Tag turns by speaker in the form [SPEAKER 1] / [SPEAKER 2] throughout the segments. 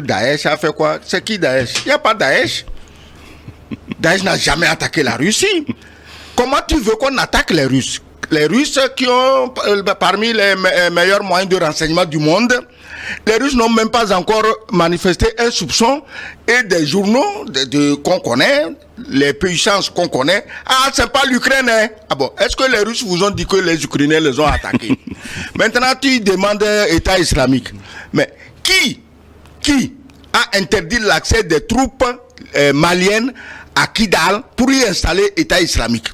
[SPEAKER 1] que Daesh a fait quoi? C'est qui Daesh? Il n'y a pas Daesh. Daesh n'a jamais attaqué la Russie. Comment tu veux qu'on attaque les Russes? Les Russes qui ont parmi les meilleurs moyens de renseignement du monde, les Russes n'ont même pas encore manifesté un soupçon, et des journaux qu'on connaît, les puissances qu'on connaît, ah, c'est pas l'Ukraine, hein? Ah bon, est-ce que les Russes vous ont dit que les Ukrainiens les ont attaqués? Maintenant, tu demandes État islamique. Mais qui a interdit l'accès des troupes maliennes à Kidal pour y installer État islamique?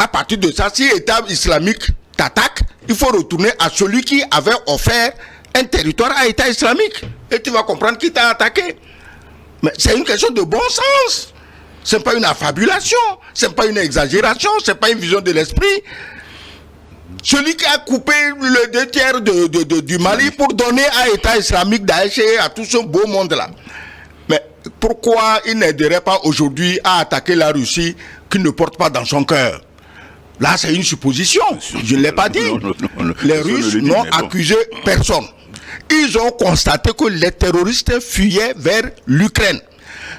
[SPEAKER 1] À partir de ça, si État islamique t'attaque, il faut retourner à celui qui avait offert un territoire à État islamique. Et tu vas comprendre qui t'a attaqué. Mais c'est une question de bon sens. Ce n'est pas une affabulation, ce n'est pas une exagération, ce n'est pas une vision de l'esprit. Celui qui a coupé le 2/3 du Mali pour donner à État islamique, Daesh et à tout ce beau monde-là. Mais pourquoi il n'aiderait pas aujourd'hui à attaquer la Russie qui ne porte pas dans son cœur? Là, c'est une supposition. Je ne l'ai pas dit. Les Russes n'ont accusé personne. Ils ont constaté que les terroristes fuyaient vers l'Ukraine.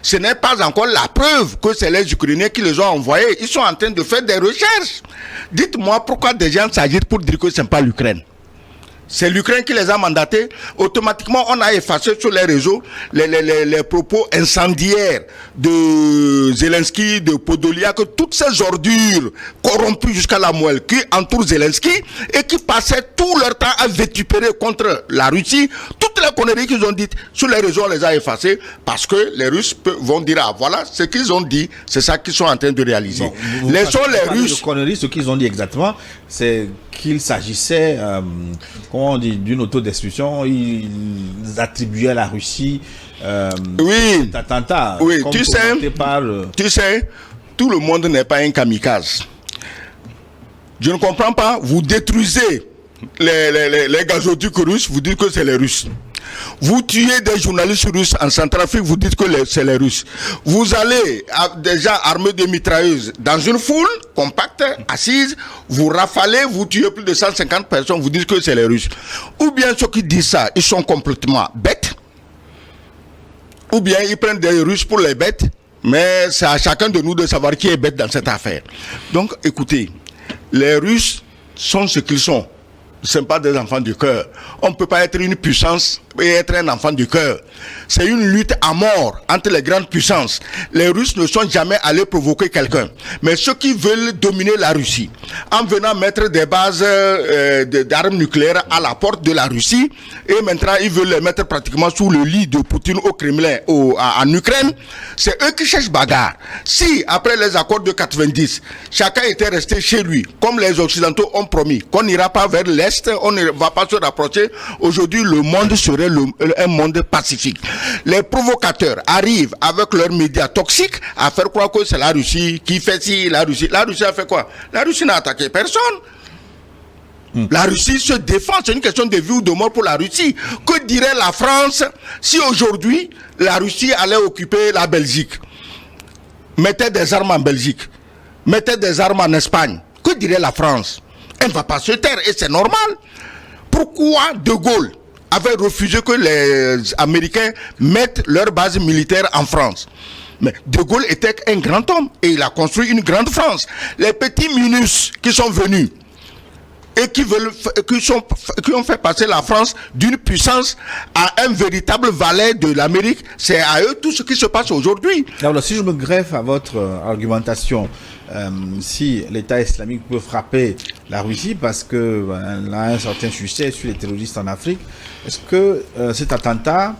[SPEAKER 1] Ce n'est pas encore la preuve que c'est les Ukrainiens qui les ont envoyés. Ils sont en train de faire des recherches. Dites-moi pourquoi des gens s'agitent pour dire que ce n'est pas l'Ukraine. C'est l'Ukraine qui les a mandatés. Automatiquement, on a effacé sur les réseaux les propos incendiaires de Zelensky, de Podolyak, toutes ces ordures corrompues jusqu'à la moelle qui entourent Zelensky et qui passaient tout leur temps à vitupérer contre la Russie. Toutes les conneries qu'ils ont dites sur les réseaux, on les a effacées parce que les Russes vont dire, ah voilà, ce qu'ils ont dit, c'est ça qu'ils sont en train de réaliser.
[SPEAKER 2] Bon,
[SPEAKER 1] les Russes...
[SPEAKER 2] De conneries, ce qu'ils ont dit exactement, c'est qu'il s'agissait... on dit d'une autodestruction, ils attribuaient à la Russie
[SPEAKER 1] oui,
[SPEAKER 2] cet attentat.
[SPEAKER 1] Oui, tu sais, tout le monde n'est pas un kamikaze. Je ne comprends pas, vous détruisez les gazoducs russes, vous dites que c'est les Russes. Vous tuez des journalistes russes en Centrafrique, vous dites que c'est les Russes. Vous allez, déjà armés de mitrailleuses, dans une foule compacte, assise, vous rafalez, vous tuez plus de 150 personnes, vous dites que c'est les Russes. Ou bien ceux qui disent ça, ils sont complètement bêtes. Ou bien ils prennent des Russes pour les bêtes, mais c'est à chacun de nous de savoir qui est bête dans cette affaire. Donc, écoutez, les Russes sont ce qu'ils sont. Ce ne sont pas des enfants du cœur. On ne peut pas être une puissance et être un enfant du cœur. C'est une lutte à mort entre les grandes puissances. Les Russes ne sont jamais allés provoquer quelqu'un. Mais ceux qui veulent dominer la Russie, en venant mettre des bases d'armes nucléaires à la porte de la Russie, et maintenant ils veulent les mettre pratiquement sous le lit de Poutine au Kremlin, en Ukraine, c'est eux qui cherchent bagarre. Si, après les accords de 90, chacun était resté chez lui, comme les Occidentaux ont promis, qu'on n'ira pas vers l'Est, on ne va pas se rapprocher, aujourd'hui le monde serait un monde pacifique. Les provocateurs arrivent avec leurs médias toxiques à faire croire que c'est la Russie qui fait ci, la Russie a fait quoi? La Russie n'a attaqué personne. La Russie se défend, c'est une question de vie ou de mort pour la Russie. Que dirait la France si aujourd'hui la Russie allait occuper la Belgique, mettait des armes en Belgique, mettait des armes en Espagne? Que dirait la France? Elle ne va pas se taire et c'est normal. Pourquoi De Gaulle avait refusé que les Américains mettent leur base militaire en France? Mais De Gaulle était un grand homme et il a construit une grande France. Les petits minus qui sont venus et qui ont fait passer la France d'une puissance à un véritable valet de l'Amérique, c'est à eux tout ce qui se passe aujourd'hui.
[SPEAKER 2] Alors, si je me greffe à votre argumentation, si l'État islamique peut frapper la Russie parce qu'elle a un certain succès sur les terroristes en Afrique, est-ce que cet attentat